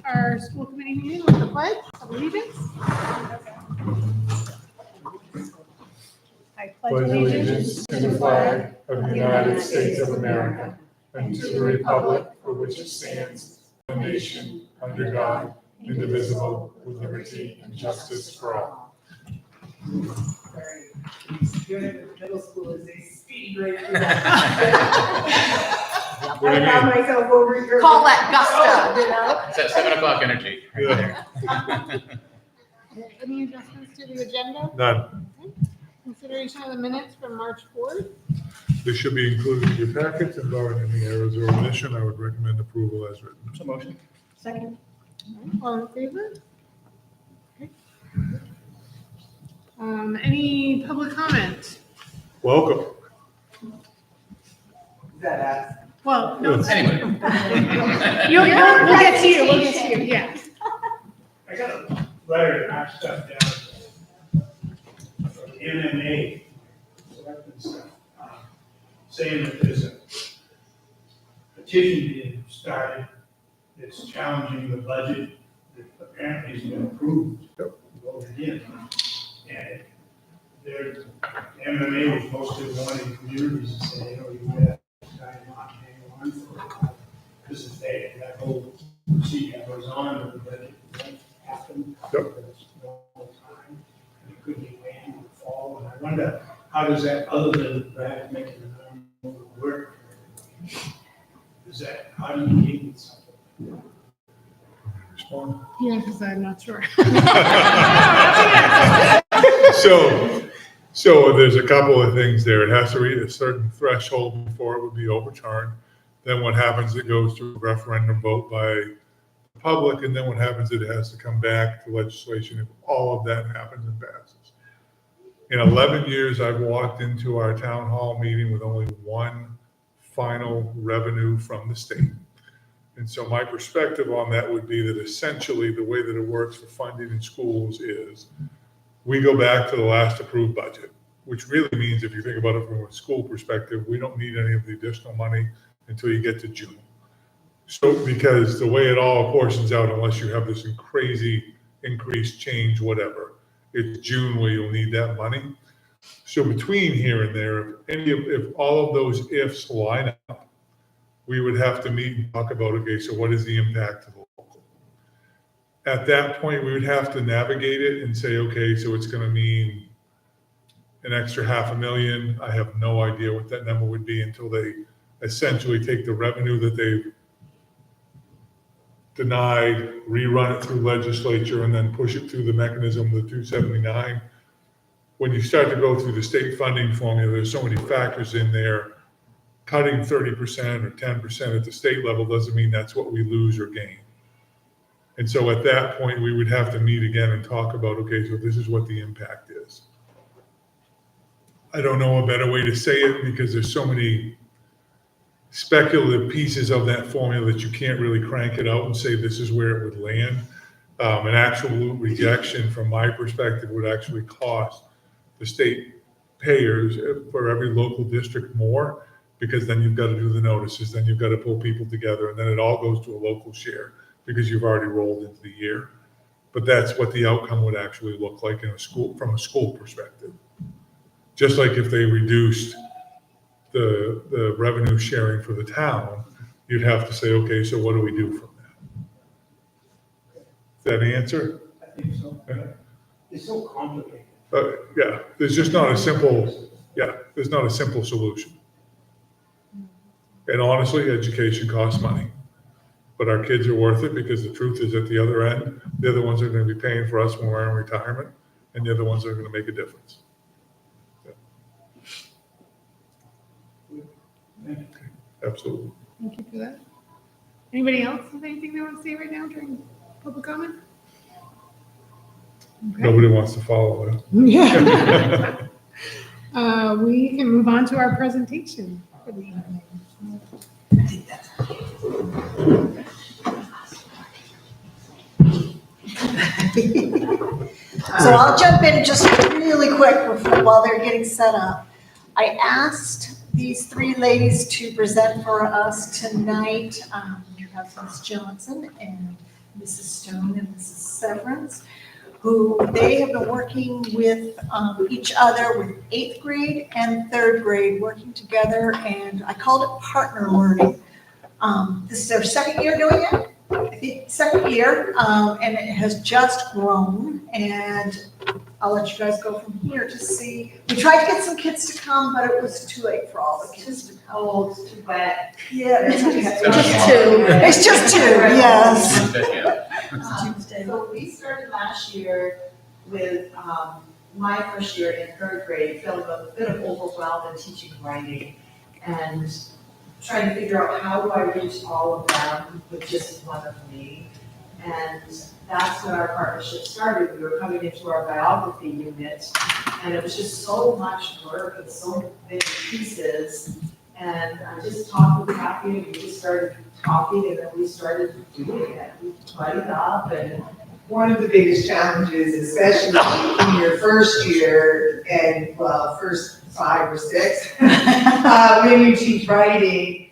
our school committee meeting with the pledge of allegiance. I pledge allegiance to the flag of the United States of America and to the republic for which it stands, one nation, under God, indivisible, with liberty and justice for all. Middle school is a speed rate. What do you I found mean? myself over here. Call that gusto, you know? It's that 7 o'clock energy. Yeah. Any adjustments to the agenda? None. Consideration of the minutes from March 4th. This should be included in your packets, and barring any errors or omission, I would recommend approval as written. So motion. Second. All in favor? Okay. Any public comment? Welcome. Is that us? Well, no. Anyway. We'll get to you, we'll get to you, yeah. I got a letter that I stuff down from MMA, selectmen stuff, saying that there's a petition being started that's challenging the budget that apparently has been approved, voted in. And their MMA was mostly wanting communities to say, you know, you got to not hang on for a while. This is that whole procedure goes on with the budget. Happen. Yep. There's no time. And it could be rain in the fall. And I wonder, how does that, other than that, making an arm work? Is that, how do you deal with something? Respond. Yeah, because I'm not sure. So there's a couple of things there. It has to reach a certain threshold before it would be overturned. Then what happens, it goes to a referendum vote by the public, and then what happens, it has to come back to legislation if all of that happens and passes. In 11 years, I've walked into our town hall meeting with only one final revenue from the state. And so my perspective on that would be that essentially the way that it works for funding in schools is we go back to the last approved budget, which really means, if you think about it from a school perspective, we don't need any of the additional money until you get to June. So, because the way it all portions out, unless you have this crazy increase, change, whatever, it's June where you'll need that money. So between here and there, if all of those ifs line up, we would have to meet and talk about, okay, so what is the impact to the local? At that point, we would have to navigate it and say, okay, so it's going to mean an extra $500,000. I have no idea what that number would be until they essentially take the revenue that they've denied, rerun it through legislature, and then push it through the mechanism of the 279. When you start to go through the state funding formula, there's so many factors in there. Cutting 30% or 10% at the state level doesn't mean that's what we lose or gain. And so at that point, we would have to meet again and talk about, okay, so this is what the impact is. I don't know a better way to say it because there's so many speculative pieces of that formula that you can't really crank it out and say this is where it would land. An actual rejection from my perspective would actually cost the state payers for every local district more, because then you've got to do the notices, then you've got to pull people together, and then it all goes to a local share because you've already rolled into the year. But that's what the outcome would actually look like in a school, from a school perspective. Just like if they reduced the revenue sharing for the town, you'd have to say, okay, so what do we do from that? Does that answer? I think so. Yeah. It's so complicated. Yeah, there's just not a simple, there's not a simple solution. And honestly, education costs money, but our kids are worth it because the truth is at the other end, they're the ones that are going to be paying for us when we're in retirement, and they're the ones that are going to make a difference. Absolutely. Thank you for that. Anybody else have anything they want to say right now during public comment? Okay. Nobody wants to follow that. Yeah. We can move on to our presentation for the evening. So I'll jump in just really quick while they're getting set up. I asked these three ladies to present for us tonight. You have Ms. Johnson and Mrs. Stone and Mrs. Severance, who they have been working with each other with 8th grade and 3rd grade, working together, and I called it partner learning. This is their 2nd year doing it, I think 2nd year, and it has just grown, and I'll let you guys go from here to see. We tried to get some kids to come, but it was too late for all the kids to come. Oh, it's too wet. Yeah, it's okay. Just two. It's just 2, yes. So we started last year with, my first year in 3rd grade, feeling a bit of overwhelmed in teaching writing and trying to figure out how do I reach all of them with just one of me. And that's when our partnership started. We were coming into our biography unit, and it was just so much work and so many pieces. And I just talked with Kathy, and we just started talking, and then we started doing it. We tied it up, and One of the biggest challenges, especially in your first year and, well, first 5 or 6, when you teach writing,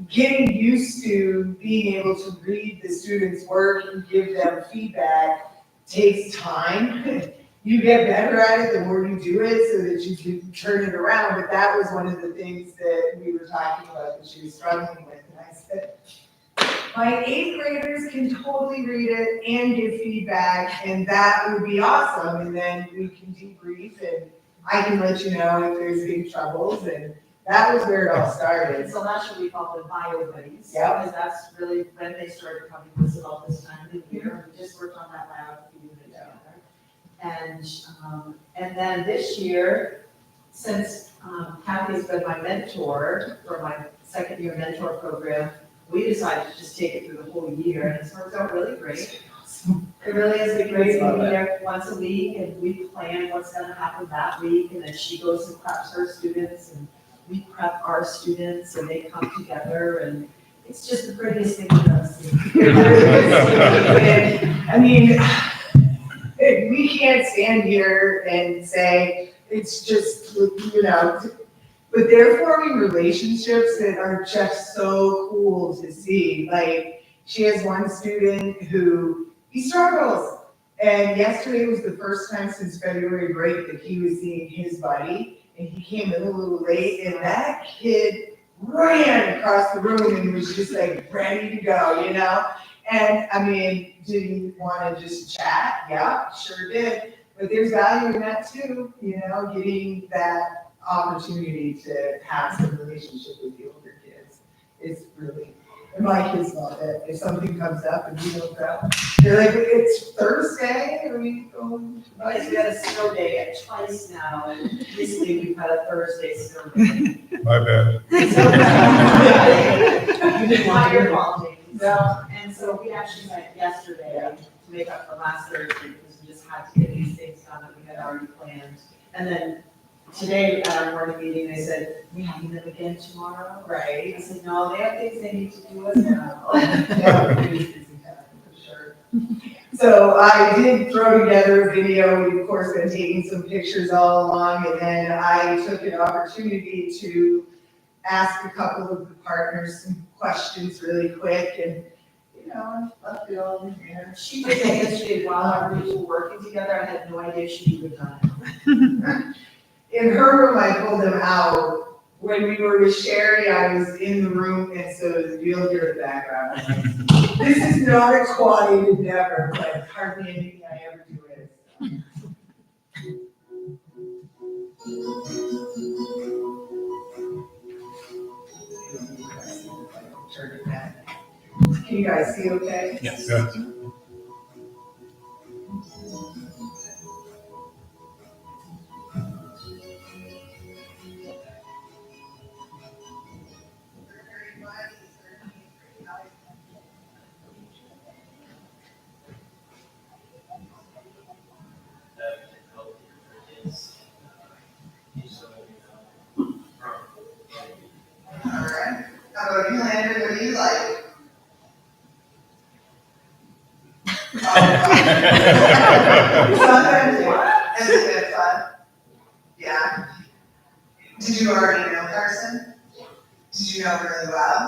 getting used to being able to read the students' work and give them feedback takes time. You get better at it the more you do it so that you can turn it around, but that was one of the things that we were talking about that she was struggling with, and I said, my 8th graders can totally read it and give feedback, and that would be awesome, and then we can debrief, and I can let you know if there's big troubles, and that was where it all started. so last year we called them bio buddies. Yeah. Because that's really when they started coming to us about this time of the year. We just worked on that biography unit together. And then this year, since Kathy's been my mentor for my 2nd year mentor program, we decided to just take it through the whole year, and it's worked out really great. It really has been great. We meet there once a week, and we plan what's gonna happen that week, and then she goes and preps her students, and we prep our students, and they come together, and it's just the prettiest thing I've ever seen. I mean, we can't stand here and say, it's just, but they're forming relationships that are just so cool to see. Like, she has one student who, he struggles. And yesterday was the first time since February break that he was seeing his buddy, and he came in a little late, and that kid ran across the room and was just like ready to go, And I mean, did he want to just chat? Yeah, sure did. But there's value in that too, getting that opportunity to have some relationship with the older kids. It's really, and my kids love it. If something comes up and we don't go, they're like, it's Thursday, are we going? Because we had a snow day twice now, and recently we've had a Thursday snow day. My bad. You didn't want your fault, James. And so we actually met yesterday to make up for last Thursday, because we just had to get these things done that we had already planned. And then today at our morning meeting, they said, we having them again tomorrow? Right. I said, no, they have things they need to do as well. Yeah, it is busy time, for sure. So I did throw together a video. We've of course been taking some pictures all along, and then I took an opportunity to ask a couple of the partners some questions really quick, and I left it all in there. She did that yesterday while our groups were working together. I had no idea she would have done it. In her room, I pulled them out. When we were with Sherry, I was in the room, and so you'll hear the background. This is not a quiet endeavor, but hardly anything I ever do is. Turn it back. Can you guys see okay? Yes. All right. How about you, Landon? What do you like? Sometimes, has it been fun? Yeah. Did you already know Carson? Did you know him really well?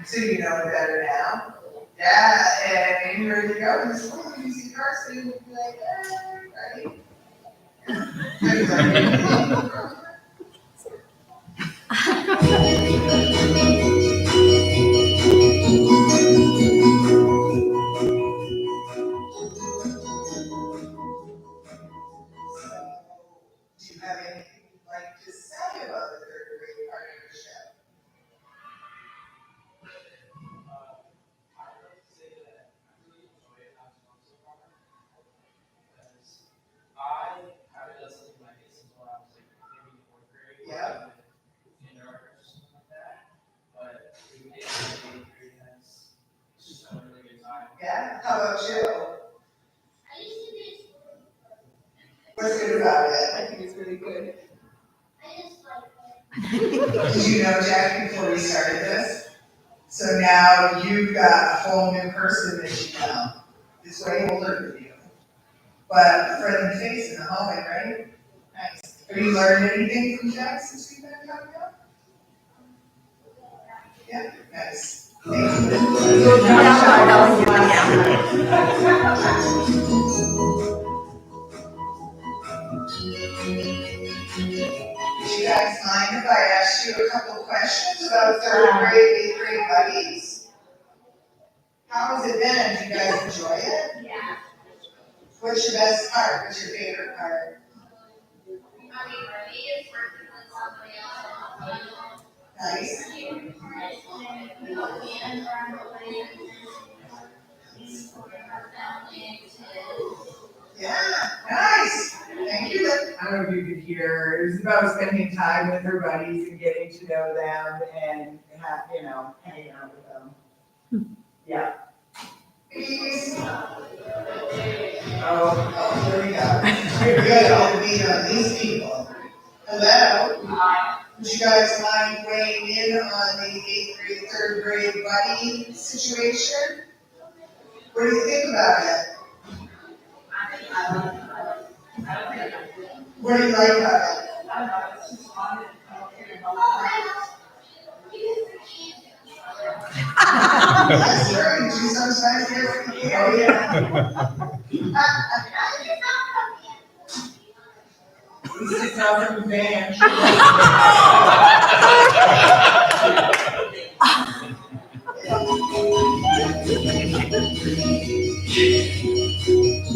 So you know him better now? Yeah, and here you go, and so when you see Carson, you'll be like, right? Do you have anything you'd like to say about the third grade partnership? I would like to say that I really enjoy it having fun so far because I haven't done something like this since when I was like maybe in fourth grade. Yeah. Kindergarten or something like that. But doing it in the eighth grade has it's just been a really good time. Yeah, how about you? What's good about it? I think it's really good. Did you know, Jack, before we started this? So now you've got a whole new person that you know. It's way older than you. But a friendly face in the hallway, right? Nice. Have you learned anything from Jack since we've been coming up? Yeah, nice. Thank you. Would you guys mind if I asked you a couple questions about third grade, eighth grade buddies? How has it been? Do you guys enjoy it? Yeah. What's your best part? What's your favorite part? Nice. Yeah, nice. Thank you. I don't know if you could hear. It was about spending time with her buddies and getting to know them and hanging out with them. Yeah. Please. Oh, there we go. You're good on being on these people. Hello. Would you guys mind weighing in on the eighth grade, third grade buddy situation? What do you think about it? What do you like about it? That's true. You sometimes get what you hear. Oh, yeah. This is not from the van.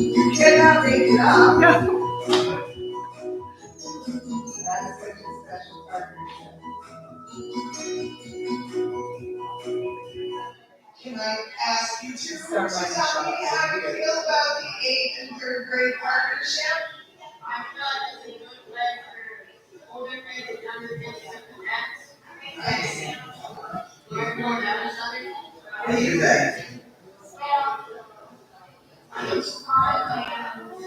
You cannot make it up. That is such a special partnership. Can I ask you two to tell me how you feel about the eighth and third grade partnership? I feel like it's a good way for older grades and younger kids to connect. Nice. Learn more about each other. What do you think? It's fun and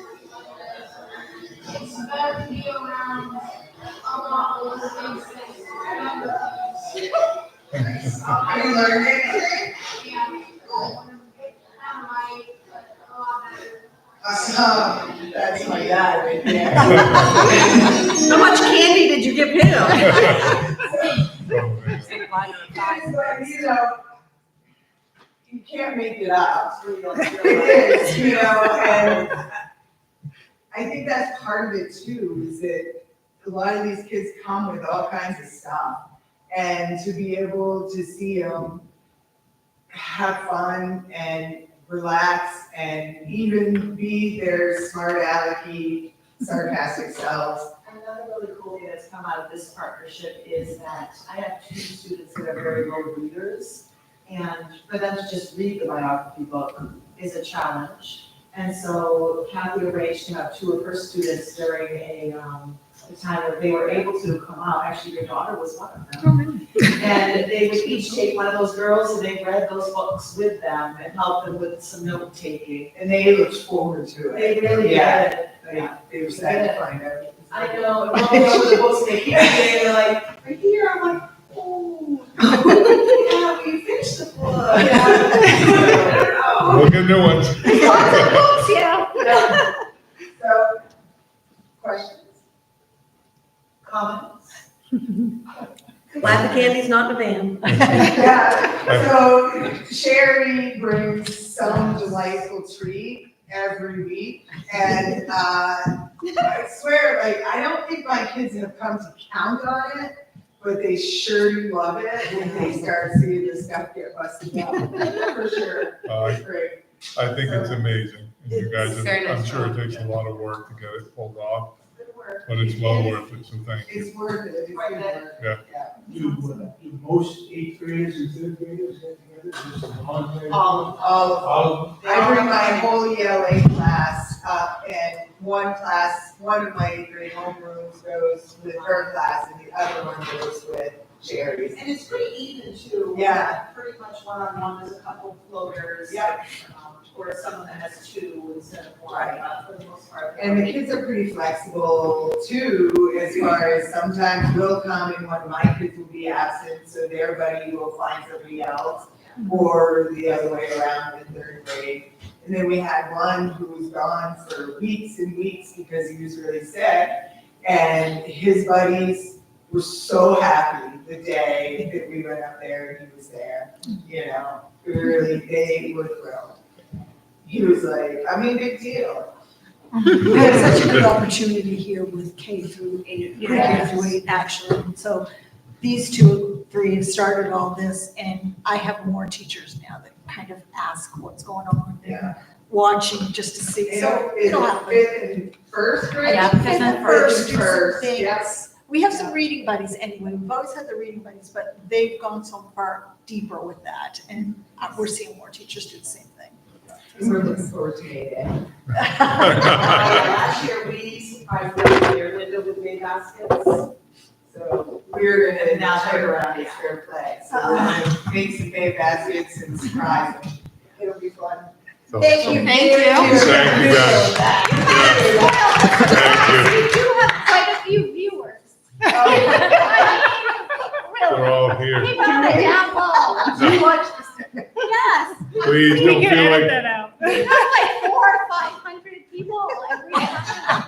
it's better to be around a lot of older things than younger kids. Have you learned anything? Yeah. I like a lot better. Awesome. That's my dad right there. How much candy did you give him? You know, you can't make it up. It is, and I think that's part of it too, is that a lot of these kids come with all kinds of stuff. And to be able to see them have fun and relax and even be their smart alecky, sarcastic selves. Another really cool thing that's come out of this partnership is that I have two students that are very low readers. And for them to just read the biography book is a challenge. And so Kathy arranged to have two of her students during a time where they were able to come out. Actually, your daughter was one of them. And they would each take one of those girls and they read those books with them and help them with some note taking. And they looked forward to it. They really Yeah. did. They were sad to find out. I know, and one of the books they keep saying, they're like, right here, I'm like, oh, yeah, we finished the book. Yeah. Look at new ones. Lots of books, yeah. So, questions? Comments? Glad the candy's not in a van. Yeah, so Sherry brings some delightful treat every week, and I swear, like, I don't think my kids have come to count on it, but they sure do love it when they start seeing the stuff get busted out, for sure. It's great. I think it's amazing. And you guys, It's very nice I'm sure it job. takes a lot of work to get it pulled off, Good work. but it's well worth it, so thank you. It's worth it, it's good work. Yeah. Do most eighth graders and third graders get together? Just voluntary? All of them. I bring my whole ELA class up, and one of my eighth grade homerooms goes with her class, and the other one goes with Sherry's. And it's pretty even too. Yeah. Pretty much one-on-one, there's a couple floaters. Yeah. Or someone that has two instead of one, Right. for the most part. And the kids are pretty flexible too, as far as sometimes we'll come and one of my kids will be absent, so their buddy will find somebody else, or the other way around in third grade. And then we had one who was gone for weeks and weeks because he was really sick, and his buddies were so happy the day that we went up there and he was there, you know, really, they were thrilled. He was like, I mean, big deal. We have such a good opportunity here with K through 8, K through 8 actually. So these 2, 3 have started all this, and I have more teachers now that kind of ask what's going on and watching just to see. So it'll happen. Fifth and first grade? Yeah, fifth and First, First, things. yes. We have some reading buddies anyway. We've always had the reading buddies, but they've gone so far deeper with that, and we're seeing more teachers do the same thing. We're looking forward to May Day. Last year, we surprised them year Linda with May baskets. So we're gonna now turn around and fair play. So we're gonna make some May baskets and surprise them. It'll be fun. So, Thank you. Thank you. Thank you, guys. Thank you. We do have quite a few viewers. They're all here. Keep on it down low. You watch this. Yes. Please don't feel like, We have like 400 or 500 people every time.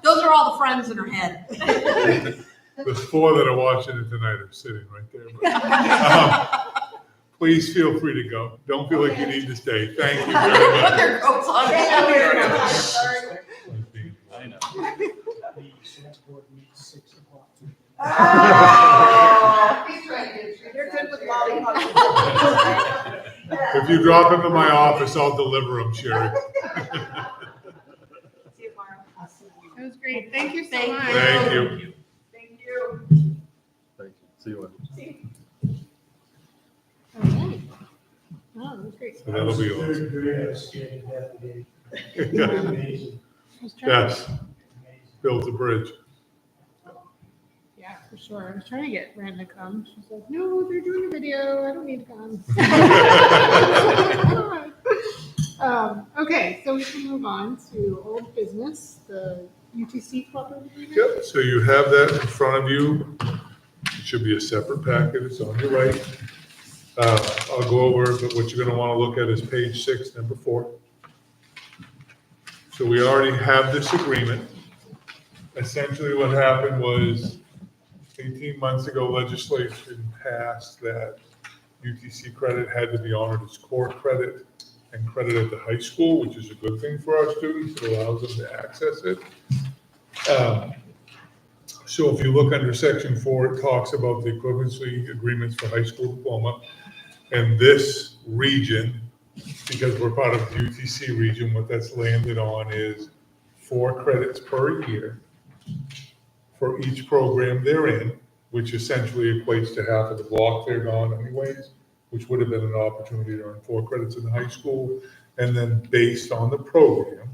Those are all the friends in her head. the 4 that are watching it tonight are sitting right there. But, please feel free to go. Don't feel like you need to stay. Thank you very Put much. their coats on. Thank you very much. I know. The select board meets 6 o'clock. Oh, he's trying to get You're good with lollipops. If you drop them in my office, I'll deliver them, Sherry. See you tomorrow. It was great. Thank you so Thank much. you. Thank you. Thank you. Thank you. See you later. Okay. Oh, that was great. So that'll be awesome. Third grade, I was scared to death today. Amazing. I was trying to- Yes, build a bridge. Yeah, for sure. I was trying to get Ren to come. She's like, no, they're doing a video. I don't need to come. Okay, so we can move on to old business, the UTC cooperative agreement. Yep, so you have that in front of you. It should be a separate packet, it's on your right. I'll go over it, but what you're gonna wanna look at is page 6, number 4. So we already have this agreement. Essentially what happened was 18 months ago, legislation passed that UTC credit had to be honored as core credit and credit at the high school, which is a good thing for our students. It allows them to access it. So if you look under section 4, it talks about the equivalency agreements for high school diploma. And this region, because we're part of the UTC region, what that's landed on is 4 credits per year for each program they're in, which essentially equates to half of the block they're on anyways, which would have been an opportunity to earn 4 credits in high school. And then based on the program,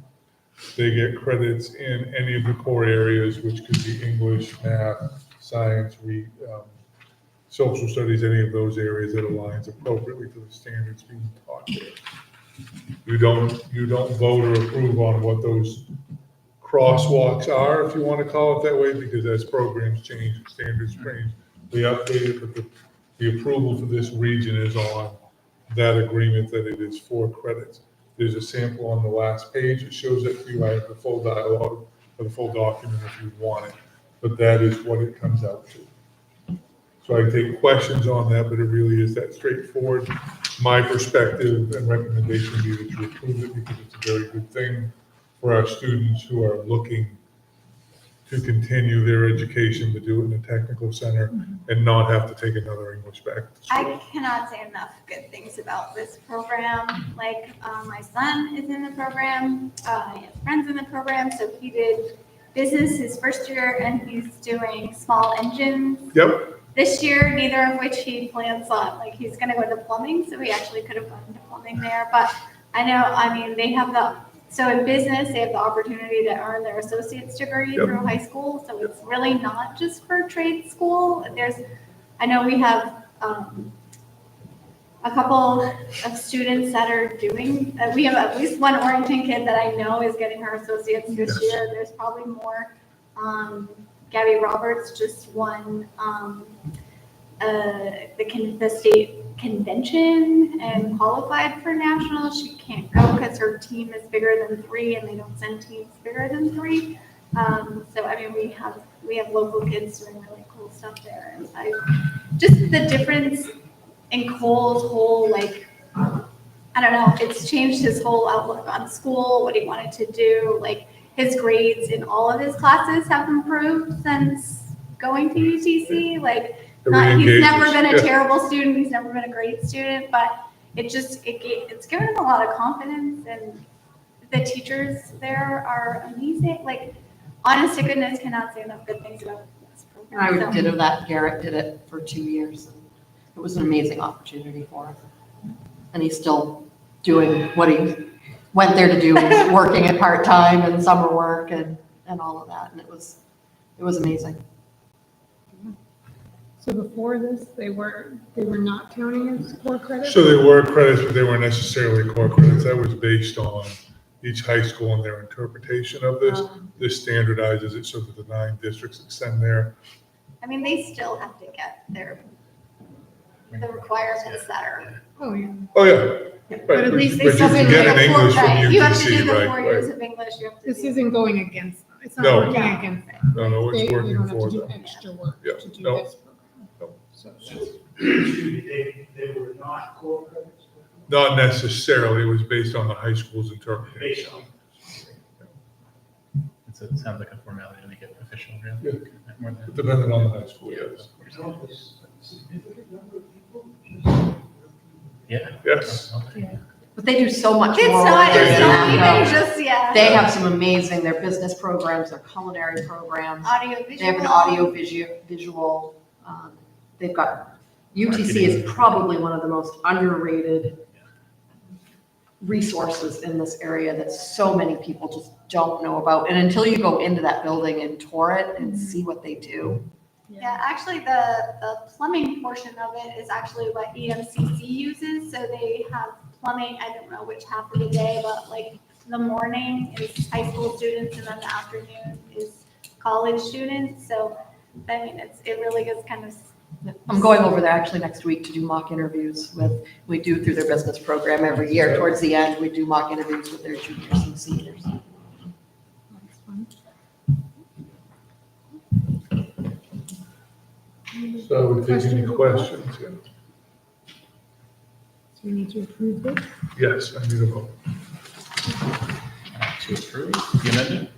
they get credits in any of the core areas, which could be English, math, science, social studies, any of those areas that aligns appropriately to the standards being taught there. You don't vote or approve on what those crosswalks are, if you want to call it that way, because as programs change, standards change, they update it, but the approval for this region is on that agreement that it is 4 credits. There's a sample on the last page. It shows it to you. I have the full dialogue or the full document if you want it, but that is what it comes out to. So I take questions on that, but it really is that straightforward. My perspective and recommendation would be that you approve it because it's a very good thing for our students who are looking to continue their education, to do it in a technical center and not have to take another English back to school. I cannot say enough good things about this program. Like, my son is in the program, he has friends in the program, so he did business his first year and he's doing small engines. Yep, This year, neither of which he plans on. Like, he's gonna go to plumbing, so he actually could have gone to plumbing there. But I know, I mean, they have so in business, they have the opportunity to earn their associate's degree Yep. through high school. So it's really not just for trade school. I know we have a couple of students that are doing, we have at least one Orrington kid that I know is getting her associate's this Yes. year. There's probably more. Gabby Roberts just won the state convention and qualified for national. She can't go because her team is bigger than 3 and they don't send teams bigger than 3. So I mean, we have local kids doing really cool stuff there. And just the difference in Cole's whole, like, I don't know, it's changed his whole outlook on school, what he wanted to do. Like, his grades in all of his classes have improved since going to UTC. Like, he's never been a terrible student, he's never been a great student, but it's given him a lot of confidence, and the teachers there are amazing. Like, honest to goodness, cannot say enough good things about this program. I would ditto that. Garrett did it for 2 years. It was an amazing opportunity for him. And he's still doing what he went there to do, working at part-time and summer work and all of that. And it was amazing. So before this, they were not counting as core credits? so they were credits, but they weren't necessarily core credits. That was based on each high school and their interpretation of this. This standardizes it so that the 9 districts that send there. I mean, they still have to get the requirements that are. Oh, yeah. Oh, yeah. But at least they But you still can have get to an do English from Right, you have to do UTC, the right, 4 years right. of English. You have to This do- isn't going against them. It's not No. working against them. No, it's You working don't have for to do them. extra work Yeah, to do no. this program. No. So Excuse me, they were not core credits? Not necessarily, it was based on the high school's interpretation. Based on. It sounds like a formality to make it official, really. Yeah. More than- Depending on the high school, yes. Significant number of people? Yeah. Yes. But they do so much It's more. not, than it's that, not even though. just, yeah. They have some amazing, their business programs, their culinary programs. Audio They have an visual. audio visual. They've got, UTC is probably one of the most underrated resources in this area that so many people just don't know about. And until you go into that building and tour it and see what they do. Yeah, actually, the plumbing portion of it is actually what EMCC uses. So they have plumbing, I don't know which half of the day, but like the morning is high school students and then the afternoon is college students. So, I mean, it really is kind of. I'm going over there actually next week to do mock interviews we do through their business program every year. Towards the end, we do mock interviews with their juniors and seniors. that's fun. So we take any Questions? questions? Yeah. So we need to approve this. Yes, I need a vote. To approve the amendment? Is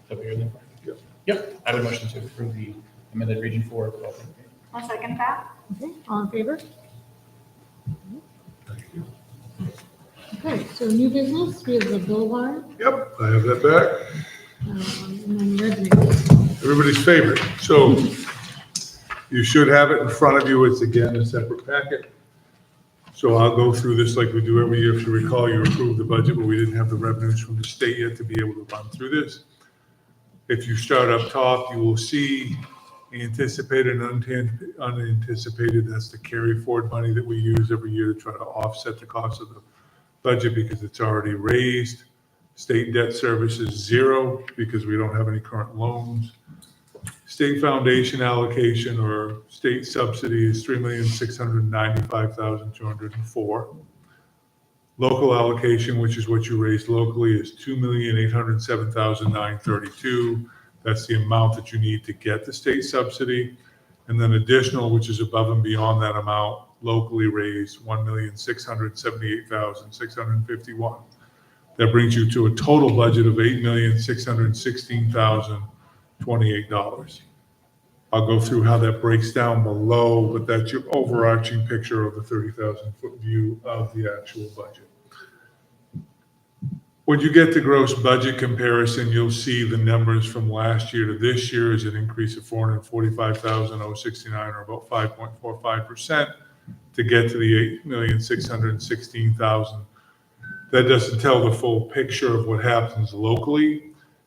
that what you're looking for? Yep. Yep, I have a motion to approve the amended Region 4 development. I'll second that. Okay, all in favor? Thank you. Okay, so new business, we have the bill warrant, Yep, I have that back. and then revenues. Everybody's favorite. So you should have it in front of you. It's again a separate packet. So I'll go through this like we do every year. If you recall, you approved the budget, but we didn't have the revenues from the state yet to be able to run through this. If you start up top, you will see anticipated and unanticipated. That's the carry forward money that we use every year to try to offset the cost of the budget because it's already raised. State debt service is 0 because we don't have any current loans. State foundation allocation or state subsidy is $3,695,204. Local allocation, which is what you raised locally, is $2,807,932. That's the amount that you need to get the state subsidy. And then additional, which is above and beyond that amount, locally raised $1,678,651. That brings you to a total budget of $8,616,028. I'll go through how that breaks down below, but that's your overarching picture of the 30,000-foot view of the actual budget. When you get the gross budget comparison, you'll see the numbers from last year to this year is an increase of $445,069, or about 5.45%, to get to the $8,616,000. That doesn't tell the full picture of what happens locally.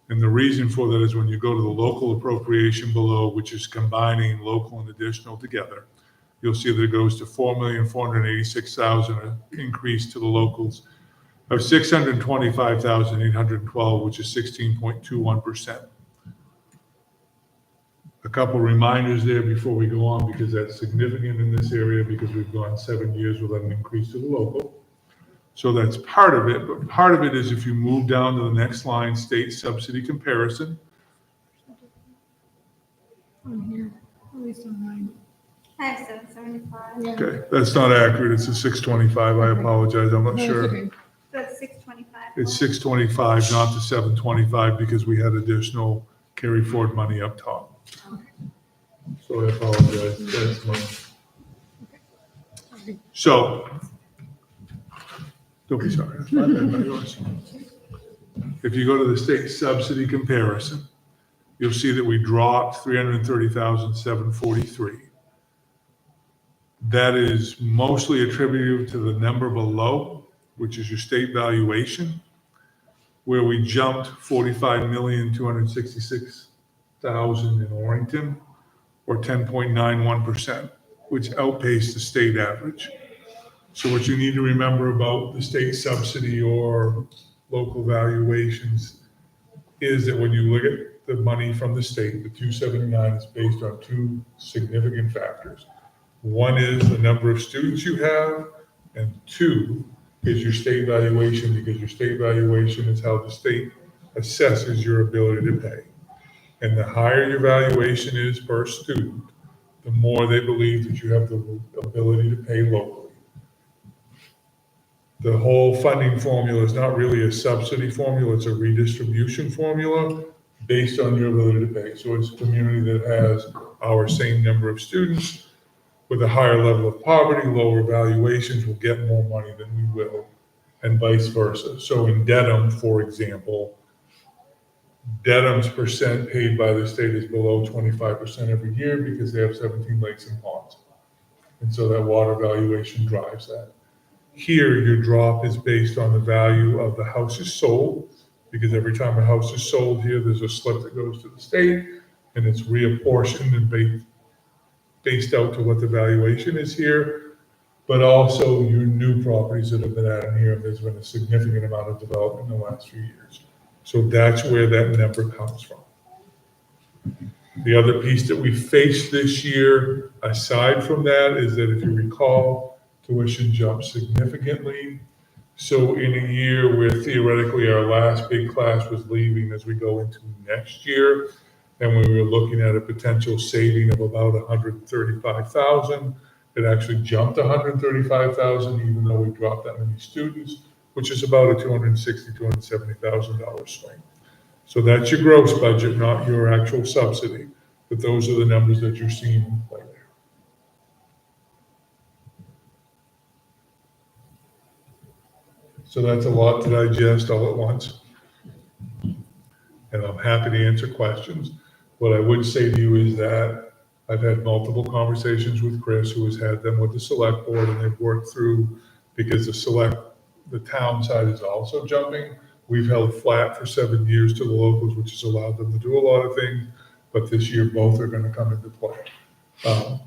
And the reason for that is when you go to the local appropriation below, which is combining local and additional together, you'll see that it goes to $4,486,000, an increase to the locals of $625,812, which is 16.21%. A couple reminders there before we go on, because that's significant in this area, because we've gone 7 years without an increase to the local. So that's part of it, but part of it is if you move down to the next line, state subsidy comparison. On here, at least on mine. I have 775. Yeah. Okay, that's not accurate. It's a 625. I apologize. I'm not No, it's sure. okay. That's 625. It's 625, not the 725, because we had additional carry forward money up top. So I apologize. That's my. So, don't be sorry. That's my bad, not yours. If you go to the state subsidy comparison, you'll see that we dropped 330,743. That is mostly attributed to the number below, which is your state valuation, where we jumped 45,266,000 in Orrington, or 10.91%, which outpaced the state average. So what you need to remember about the state subsidy or local valuations is that when you look at the money from the state, the 279 is based on two significant factors. One is the number of students you have, and two is your state valuation, because your state valuation is how the state assesses your ability to pay. And the higher your valuation is per student, the more they believe that you have the ability to pay locally. The whole funding formula is not really a subsidy formula, it's a redistribution formula based on your ability to pay. So it's a community that has our same number of students with a higher level of poverty, lower valuations will get more money than we will, and vice versa. So in Dedham, for example, Dedham's percent paid by the state is below 25% every year because they have 17 lakes and ponds. And so that water valuation drives that. Here, your drop is based on the value of the houses sold, because every time a house is sold here, there's a slip that goes to the state, and it's reapportioned and based out to what the valuation is here, but also your new properties that have been added here. There's been a significant amount of development in the last few years. So that's where that number comes from. The other piece that we faced this year, aside from that, is that if you recall, tuition jumped significantly. So in a year where theoretically our last big class was leaving as we go into next year, and we were looking at a potential saving of about 135,000, it actually jumped 135,000, even though we dropped that many students, which is about a $260,000, $270,000 swing. So that's your gross budget, not your actual subsidy, but those are the numbers that you're seeing in play there. So that's a lot to digest all at once. And I'm happy to answer questions. What I would say to you is that I've had multiple conversations with Chris, who has had them with the select board, and they've worked through, because the town side is also jumping. We've held flat for 7 years to the locals, which has allowed them to do a lot of things, but this year both are going to come into play.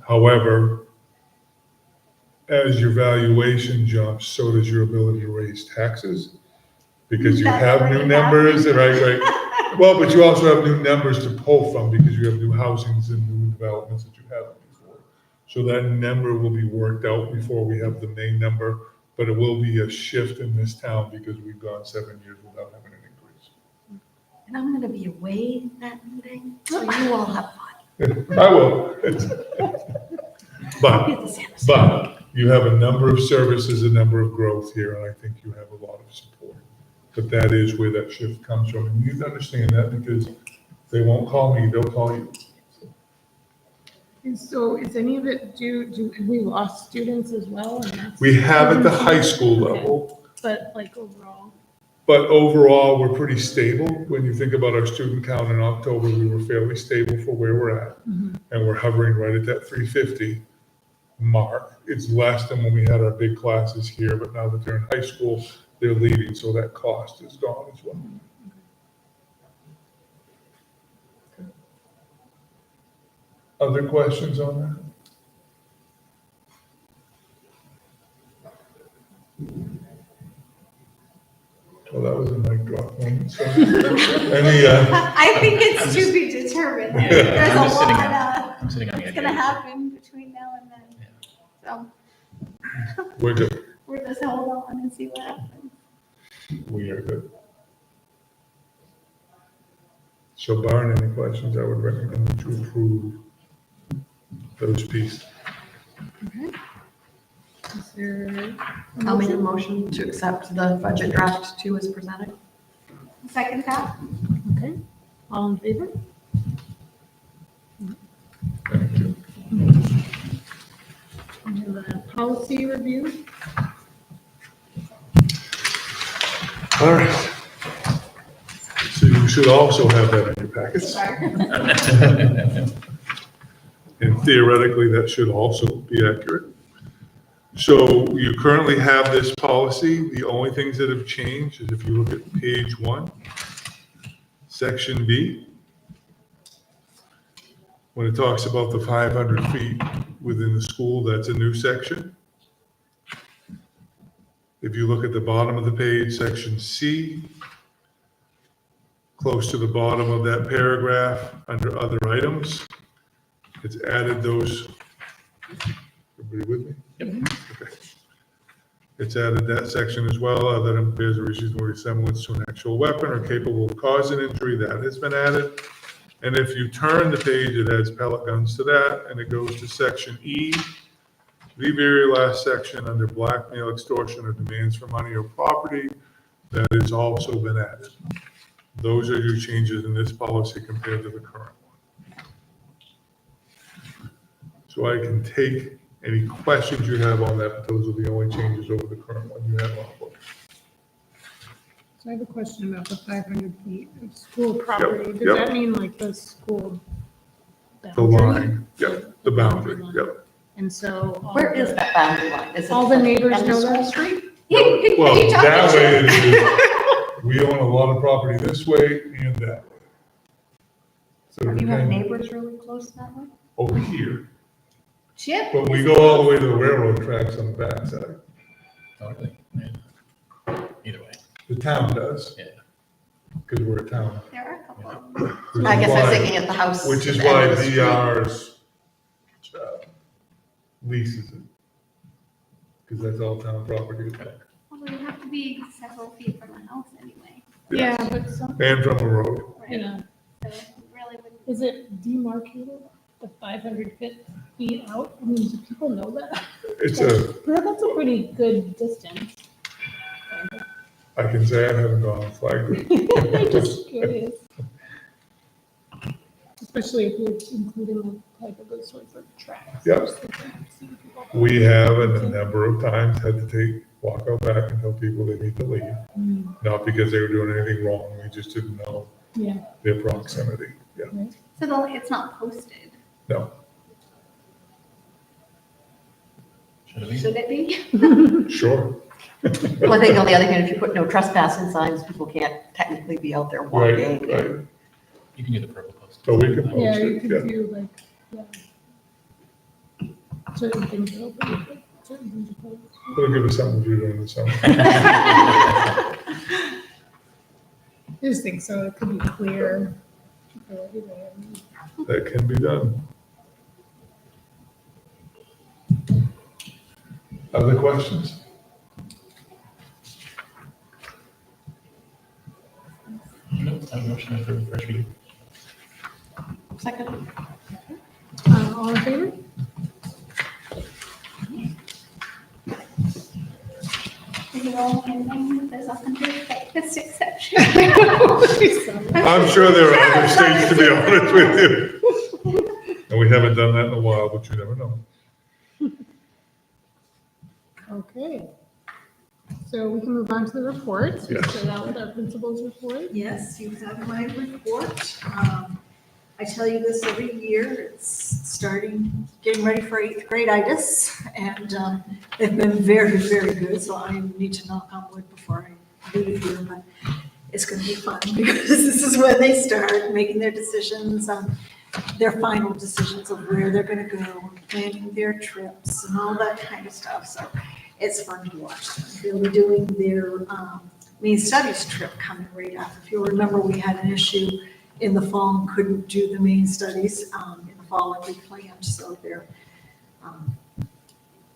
However, as your valuation jumps, so does your ability to raise taxes, because you have new numbers, right? Well, but you also have new numbers to pull from, because you have new housings and new developments that you haven't before. So that number will be worked out before we have the main number, but it will be a shift in this town because we've gone 7 years without having an increase. And I'm gonna be away at that meeting, so you all have fun. I will. But you have a number of services, a number of growth here, and I think you have a lot of support. But that is where that shift comes from, and you need to understand that because they won't call me, they'll call you. And so is any of it have we lost students as well? And that's- We have at the high school level, But like overall, but overall, we're pretty stable. When you think about our student count in October, we were fairly stable for where we're at. And we're hovering right at that 350 mark. It's less than when we had our big classes here, but now that they're in high school, they're leaving, so that cost is gone as well. Other questions on that? Well, that was a mic drop moment, so. Any, I think it's to be determined. Yeah, There's I'm a just sitting lot I'm sitting on the that's edge. gonna happen between now and then. So we're good. we're just hold on and see what happens. We are good. So barring any questions, I would recommend that you approve those pieces. is there? I'll make a motion to accept the budget draft 2 as presented. Second half? Okay, all in favor? Thank you. We have a policy review. All right. So you should also have that in your packets. And theoretically, that should also be accurate. So you currently have this policy. The only things that have changed is if you look at page 1, section B, when it talks about the 500 feet within the school, that's a new section. If you look at the bottom of the page, section C, close to the bottom of that paragraph, under other items, it's added those. Everybody with me? Yep. Okay. It's added that section as well, that bears a reasonable resemblance to an actual weapon or capable of causing injury, that has been added. And if you turn the page, it adds pellet guns to that, and it goes to section E, the very last section under blackmail, extortion, or demands for money or property, that has also been added. Those are your changes in this policy compared to the current one. So I can take any questions you have on that, but those are the only changes over the current one you have on board. So I have a question about the 500 feet of school property. Does yep. that mean like the school The boundary? line, yep, the boundary, yep. And so. Where is that boundary line? Is it All the neighbors end of know School that? Street? Well, that way it is, we own a lot of property this way and that way. So You have depending- neighbors really close that way? over here, Chip? but we go all the way to the railroad tracks on the backside. Oh, really? Yeah. Either way. The town does. Yeah. Because we're a town. There are a couple. Which I is guess I was why- thinking at the house. Which is at the end why of the street. DR's leases it. Because that's all town property. Although you have to be several feet from the house anyway. Yeah, but some, And from a road. you know, So it really wouldn't. is it demarcated the 500 feet out? I mean, do people know that? It's That's a pretty good distance. I can say I haven't gone on flag group. I'm just curious. Especially if you're including like those sorts of tracks. Yep. We have, and a number of times, had to walk out back and tell people they need to leave. Not because they were doing anything wrong, we just didn't know Yeah. their proximity. Yeah, So it's not posted. no, Should it be? Should it be? sure. Well, I think on the other hand, if you put no trespassing signs, people can't technically be out there Right, walking. right. You can do the purple post. But we can Yeah, post you it, could yeah. do like, yeah. Certain things are open, but certain things are closed. It'll give us something to do during the summer. I just think so, it could be clear for everybody. That can be done. Other questions? No, I have a motion for first reading. Second. All in favor? There's 106 exception. I'm sure there are other states, to be honest with you. And we haven't done that in a while, but you never know. Okay. So we can move on to the reports. We Yes. start out with our principal's report. Yes, you have my report. I tell you this every year, it's getting ready for 8th grade-itis, and they've been very, very good, so I need to knock on wood before I leave here, but it's gonna be fun, because this is when they start making their decisions, their final decisions of where they're gonna go, planning their trips and all that kind of stuff, so it's fun to watch them. They'll be doing their main studies trip coming right up. If you'll remember, we had an issue in the fall and couldn't do the main studies in the fall like we planned, so they're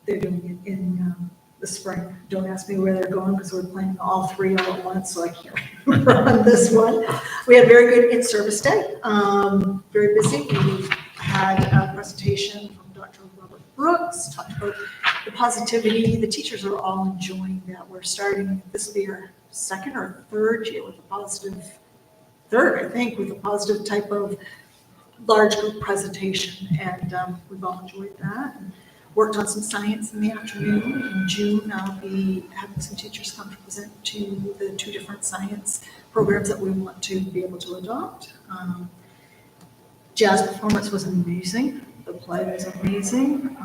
doing it in the spring. Don't ask me where they're going because we're planning all 3 all at once, so I can't remember on this one. We had a very good in-service day, very busy. We had a presentation from Dr. Robert Brooks, talked about the positivity. The teachers are all enjoying that. We're starting, this will be our 2nd or 3rd year with a positive, 3rd, I think, with a positive type of large group presentation. And we've all enjoyed that. And worked on some science in the afternoon. In June, I'll be having some teachers come to present to the 2 different science programs that we want to be able to adopt. Jazz performance was amazing. The play was amazing.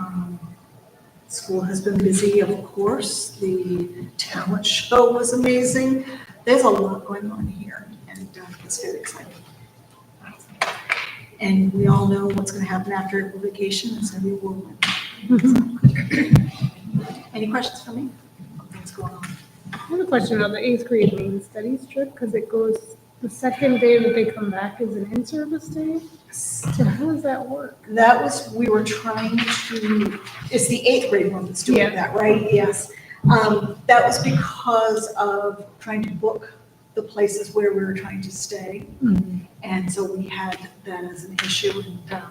School has been busy, of course. The talent show was amazing. There's a lot going on here, and it's very exciting. And we all know what's going to happen after vacation. It's going to be a whirlwind. Any questions for me? What's going on? I have a question about the 8th grade main studies trip, because it goes, the second day that they come back is an in-service day. So how does that work? That was, we were trying to, it's the 8th grade one that's doing Yeah. that, right? Yes. That was because of trying to book the places where we were trying to stay. And so we had that as an issue. And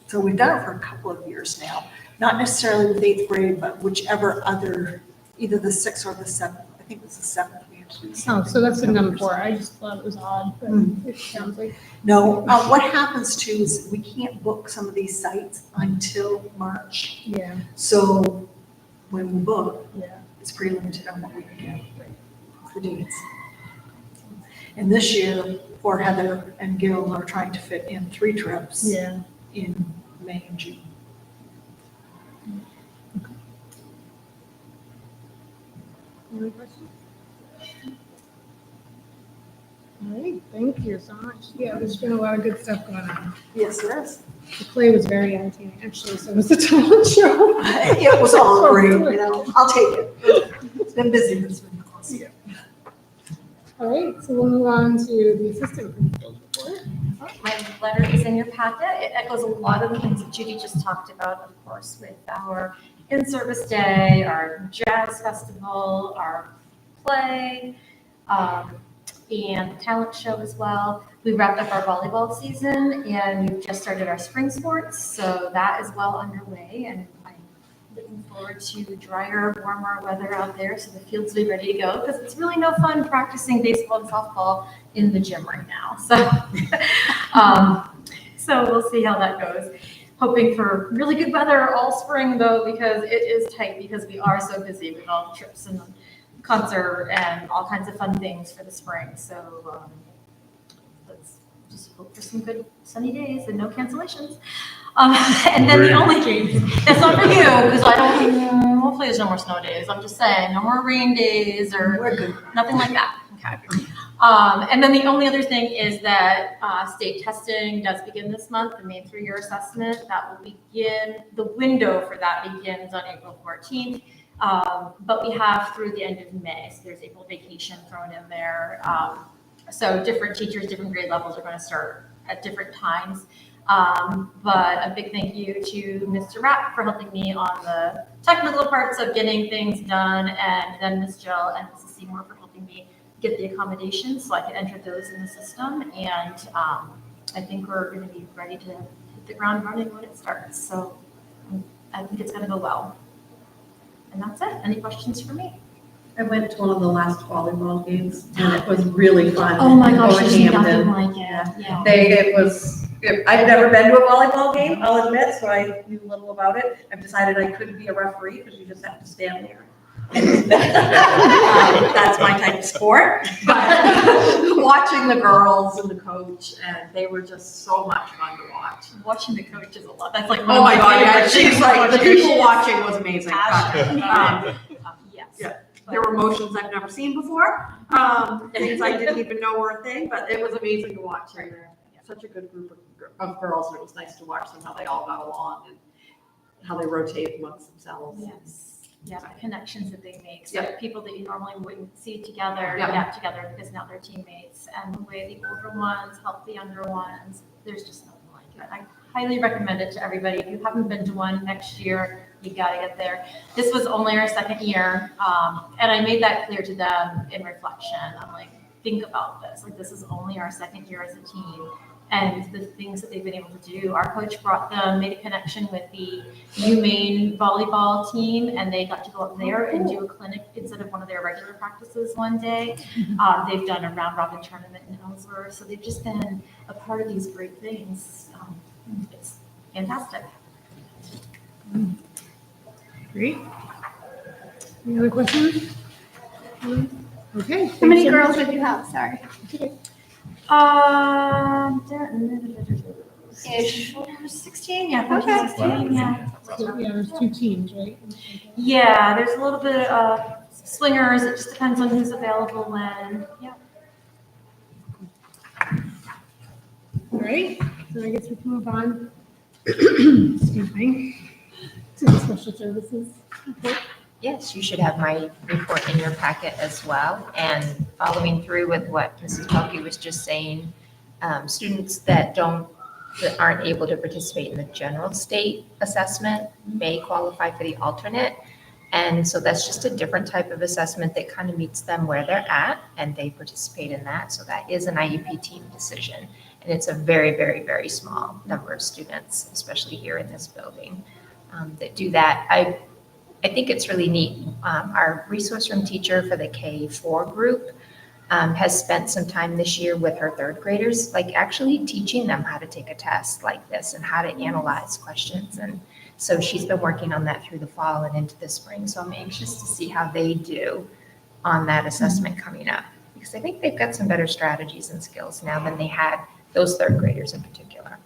so we've done it for a couple of years now. Not necessarily with 8th grade, but whichever other, either the 6th or the 7th. I think it was the 7th we actually. Oh, so that's been done before. I just thought it was odd, but it sounds like. No, what happens too is we can't book some of these sites until March. Yeah. So when we book, Yeah. it's pretty limited on what we can get for dates. And this year, poor Heather and Gil are trying to fit in 3 trips Yeah. in May and June. Any questions? All right, thank you so much. Yeah, there's been a lot of good stuff going on. Yes, there is. The play was very entertaining, actually, so was the talent show. It was all great, you know, I'll take it. It's been busy, but it's been awesome. Yeah. All right, so we'll move on to the assistant principal's report. My letter is in your packet. It echoes a lot of the things that Judy just talked about, of course, with our in-service day, our jazz festival, our play, and the talent show as well. We wrapped up our volleyball season and we've just started our spring sports, so that is well underway, and I'm looking forward to drier, warmer weather out there so the fields will be ready to go, because it's really no fun practicing baseball and softball in the gym right now. So we'll see how that goes. Hoping for really good weather all spring though, because it is tight, because we are so busy with all the trips and the concert and all kinds of fun things for the spring. So let's just hope for some good sunny days and no cancellations. And then the only, it's not for you, because I don't, hopefully there's no more snow days. I'm just saying, no more rain days or nothing like that. Okay. And then the only other thing is that state testing does begin this month, the main 3-year assessment. That will begin, the window for that begins on April 14th. But we have through the end of May, so there's April vacation thrown in there. So different teachers, different grade levels are going to start at different times. But a big thank you to Mr. Rapp for helping me on the technical parts of getting things done, and then Ms. Jill and Mrs. Seymour for helping me get the accommodations so I could enter those in the system. And I think we're going to be ready to hit hit the ground running when it starts. So I think it's gonna go well. And that's it. Any questions for me? I went to one of the last volleyball games and it was really fun. Oh my gosh, Going there's Hampton. nothing like it. Yeah. I've never been to a volleyball game, I'll admit, so I knew little about it. I've decided I couldn't be a referee because you just have to stand there. That's my type of sport. But watching the girls and the coach, and they were just so much fun to watch. Watching the coach is a lot. That's like Oh my God, yeah, she's like, the people She's watching was amazing. passionate. Yes. Yeah. There were emotions I've never seen before, things I didn't even know were a thing, but it was amazing to watch. And such a good group of girls, and it was nice to watch them, how they all got along and how they rotate amongst themselves. Yes. Yeah, the connections that they make. So Yeah. people that you normally wouldn't see together, Yeah. get together because now they're teammates. And the way the older ones help the younger ones, there's just nothing like it. I highly recommend it to everybody. If you haven't been to one next year, you gotta get there. This was only our second year, and I made that clear to them in reflection. I'm like, think about this. Like, this is only our second year as a team. And the things that they've been able to do. Our coach brought them, made a connection with the UMaine volleyball team, and they got to go up there and do a clinic instead of one of their regular practices one day. They've done a round robin tournament in Ellsworth, so they've just been a part of these great things. It's fantastic. Great. Any other questions? Okay. How many thanks so girls much. did you have? Sorry. Ish. 16, yeah, Okay. 16, yeah. So, yeah, there's 2 teams, right? Yeah, there's a little bit of swingers. It just depends on who's available when. Yeah. All right, so I guess we can move on. Excuse me. To the special services. report. Yes, you should have my report in your packet as well. And following through with what Mrs. Pelkey was just saying, students that aren't able to participate in the general state assessment may qualify for the alternate. And so that's just a different type of assessment that kind of meets them where they're at, and they participate in that. So that is an IEP team decision. And it's a very, very, very small number of students, especially here in this building, that do that. I think it's really neat. Our resource room teacher for the K4 group has spent some time this year with her third graders, like actually teaching them how to take a test like this and how to analyze questions. And so she's been working on that through the fall and into the spring. So I'm anxious to see how they do on that assessment coming up, because I think they've got some better strategies and skills now than they had, those third graders in particular.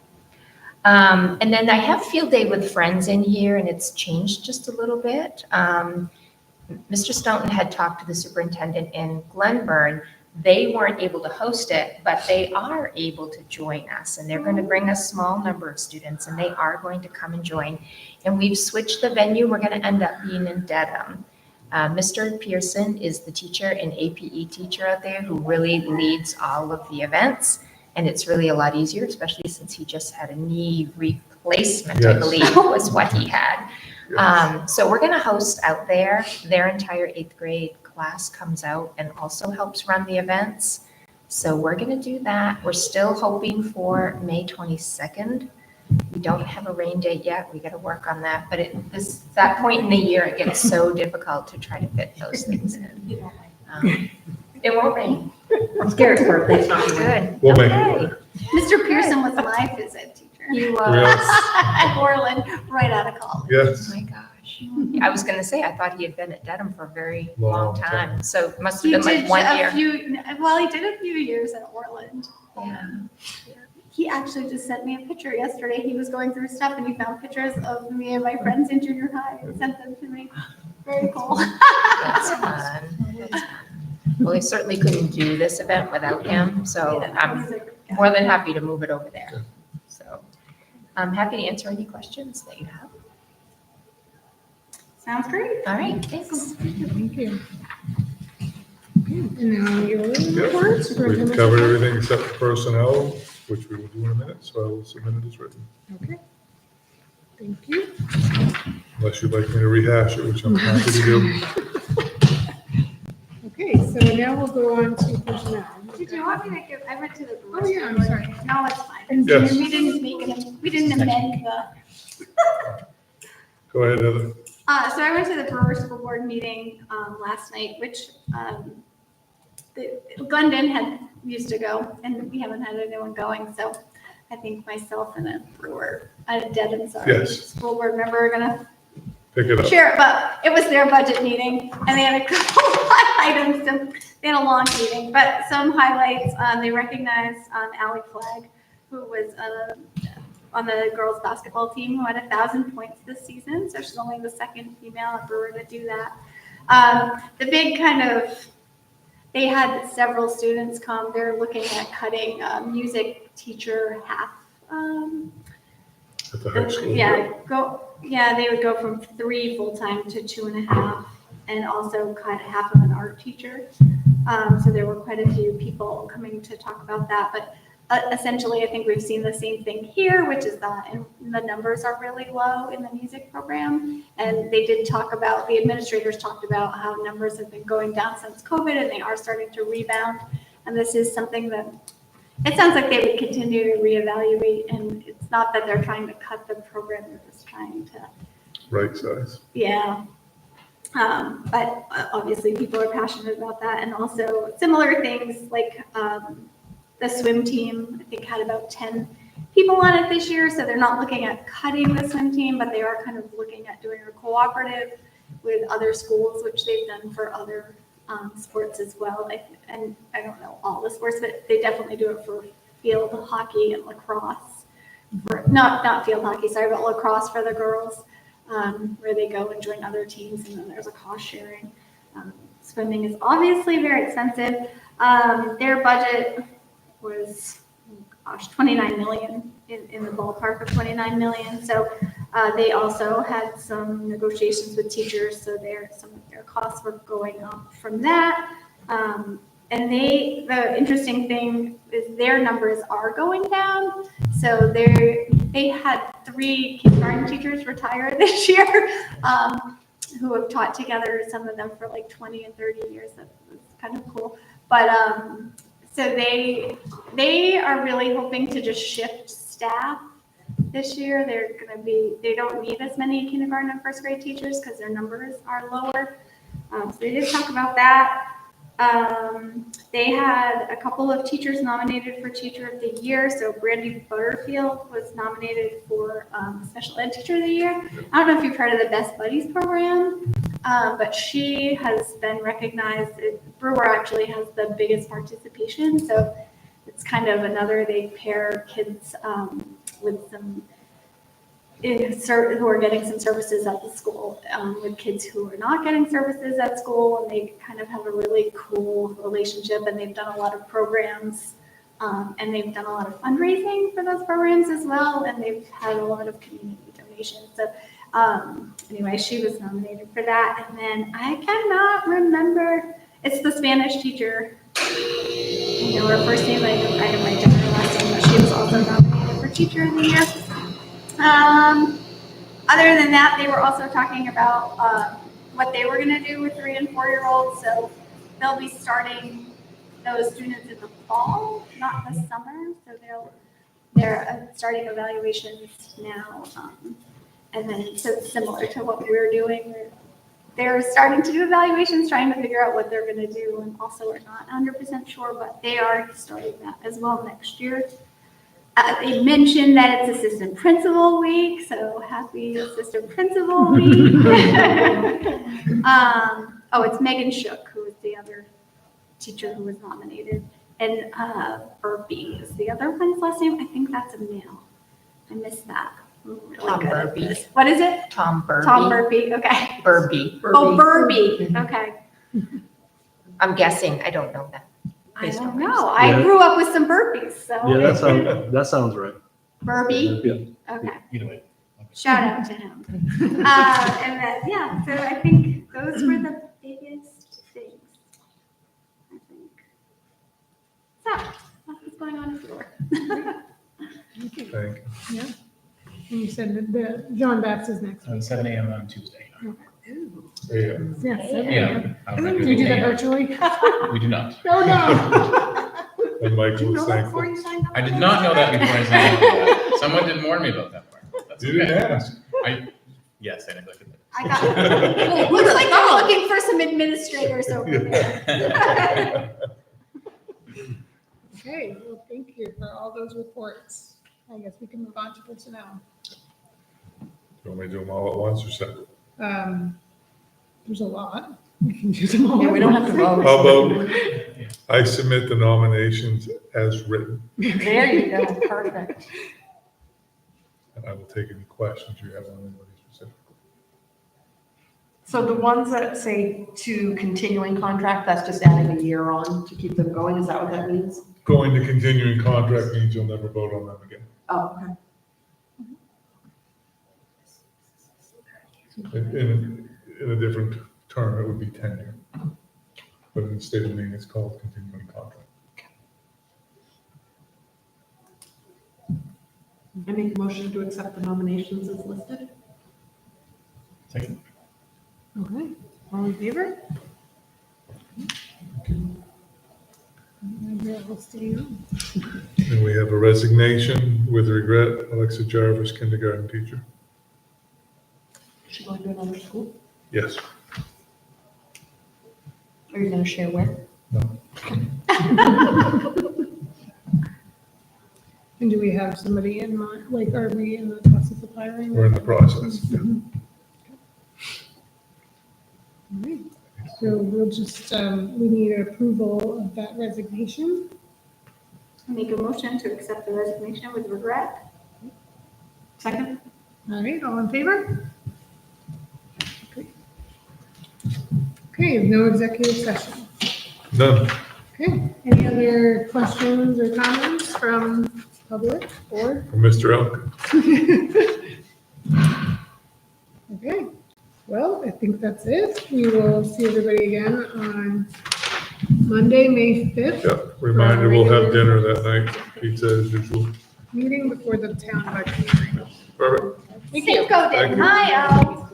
And then I have field day with friends in here, and it's changed just a little bit. Mr. Stoughton had talked to the superintendent in Glenburn. They weren't able to host it, but they are able to join us, and they're going to bring a small number of students, and they are going to come and join. And we've switched the venue. We're going to end up being in Dedham. Mr. Pearson is the teacher and APE teacher out there who really leads all of the events. And it's really a lot easier, especially since he just had a knee replacement, I Yes. believe, was what he had. So we're going to host out there. Their entire 8th grade class comes out and also helps run the events. So we're going to do that. We're still hoping for May 22nd. We don't have a rain date yet. We got to work on that. But that point in the year, it gets so difficult to try to fit those things in. It won't rain. I'm scared for it. It's not Good. We'll make it Okay. work. Mr. Pearson was my phys ed teacher. He was. At Orland, right out of college. Oh Yes. my gosh. I was going to say, I thought he had been at Dedham for a very Long long time. time. So it must He have been did like 1 a year. few, well, he did a few years at Orland. Yeah. He actually just sent me a picture yesterday. He was going through stuff and he found pictures of me and my friends in junior high and sent them to me. Very cool. That's fun. That's fun. Well, I certainly couldn't do this event without him, so I'm more than happy to move it over there. So I'm happy to answer any questions that you have. Sounds great. All right, thanks. Thank you. Okay, and now your Yep. report. We superintendent covered report. everything except for personnel, which we will do in a minute, so I will submit it as written. Okay. Thank you. Unless you'd like me to rehash it, which I'm happy to do. Okay, so now we'll go on to personnel. Did you want me to give, I went to the. Oh, yeah, I'm sorry. No, it's fine. Yes. We didn't make it, we didn't amend the. Go ahead, Heather. So I went to the Brewer School Board meeting, last night, which, Glendon had used to go, and we haven't had anyone going, so I think myself and a Brewer, a Dedham, sorry, Yes. school board member are gonna Pick it up. share it, but it was their budget meeting, and they had a couple of items, and they had a long meeting, but some highlights, they recognized, Allie Flagg, who was, on the girls' basketball team, who had 1,000 points this season, so she's only the second female at Brewer to do that. The big kind of, they had several students come, they're looking at cutting music teacher half. At the high school. Yeah, they would go from 3 full-time to 2.5, and also cut half of an art teacher. So there were quite a few people coming to talk about that, but essentially, I think we've seen the same thing here, which is that the numbers are really low in the music program. And they did talk about, the administrators talked about how numbers have been going down since COVID, and they are starting to rebound. And this is something that, it sounds like they would continue to reevaluate. And it's not that they're trying to cut the program, they're just trying to. Right size. Yeah. But obviously people are passionate about that. And also similar things like, the swim team, I think, had about 10 people on it this year, so they're not looking at cutting the swim team, but they are kind of looking at doing a cooperative with other schools, which they've done for other sports as well. And I don't know all the sports, but they definitely do it for field hockey and lacrosse. Not field hockey, sorry, but lacrosse for the girls, where they go and join other teams, and then there's a cost sharing. Swimming is obviously very expensive. Their budget was, 29 million, in the ballpark of 29 million. So they also had some negotiations with teachers, so some of their costs were going up from that. And the interesting thing is their numbers are going down. So they had 3 kindergarten teachers retire this year, who have taught together, some of them for like 20 and 30 years. That was kind of cool. But so they are really hoping to just shift staff this year. They don't need as many kindergarten and first grade teachers because their numbers are lower. So they did talk about that. They had a couple of teachers nominated for Teacher of the Year. So Brandy Butterfield was nominated for Special Ed Teacher of the Year. I don't know if you've heard of the Best Buddies program, but she has been recognized. Brewer actually has the biggest participation. So it's kind of they pair kids with some who are getting some services at the school with kids who are not getting services at school, and they kind of have a really cool relationship, and they've done a lot of programs, and they've done a lot of fundraising for those programs as well, and they've had a lot of community donations. So anyway, she was nominated for that, and then I cannot remember, it's the Spanish teacher. I know her first name, I didn't write down her last name, but she was also nominated for Teacher of the Year. Other than that, they were also talking about what they were going to do with 3 and 4-year-olds. So they'll be starting those students in the fall, not the summer. So they're starting evaluations now, and then so similar to what we're doing. They're starting to do evaluations, trying to figure out what they're going to do, and also we're not 100% sure, but they are starting that as well next year. They mentioned that it's Assistant Principal Week, so happy Assistant Principal Week. It's Megan Shook, who is the other teacher who was nominated, and Burpee is the other one's last name. I think that's a male. I missed that. Really Tom Burpee. What is it? Tom Burpee. Tom Burpee, okay. Burpee. Oh, Burpee, okay. I'm guessing, I don't know that. I don't know. I grew up with some burpees, so. Yeah, that sounds right. Burpee? Yeah. Okay. Either way. Shout out to him. And then, so I think those were the biggest things, I think. So, that's what's going on in Florida. Thank you. Yeah. And you said that the John Baptist is next week. 7 a.m. on Tuesday. Yeah. Yeah, 7 Yeah. a.m. Do you do that virtually? We do not. Oh, no. And Mike Did you was know that thankful. before you signed up? I did not know that before I signed up for that. Someone did warn me about that part. That's You didn't okay. ask. Yes, I neglected that. I got, looks like I'm looking for some administrators over there. Okay, well, thank you for all those reports. I guess we can move on to personnel. Do you want me to do them all at once or separate? There's a lot. We can do them all. Yeah, we don't have to vote. How about I submit the nominations as written, There you go, perfect. and I will take any questions you have on anybody specifically. So the ones that say to continuing contract, that's just adding a year on to keep them going, is that what that means? Going to continuing contract means you'll never vote on them again. Oh, okay. In a different term, it would be tenure. But in the state of Maine, it's called continuing contract. I make a motion to accept the nominations as listed. Second. Okay. All in favor? We'll stay on. And we have a resignation with regret, Alexa Jarvis, kindergarten teacher. Is she going to another school? Yes. Are you going to share where? No. And do we have somebody in mind, like, are we in the process of hiring? We're in the process. Yeah. All right. So we'll just, we need approval of that resignation. Make a motion to accept the resignation with regret. Second? All right, all in favor? Okay. Okay, no executive session. None. Okay, any other questions or comments from public or? From Mr. Elk. Okay, well, I think that's it. We will see everybody again on Monday, May 5th. Yep. Reminder, we'll have dinner that night. Pizza as usual. Meeting before the town budget hearing. Perfect. Thank you. Go, Thank you. Hi, Al.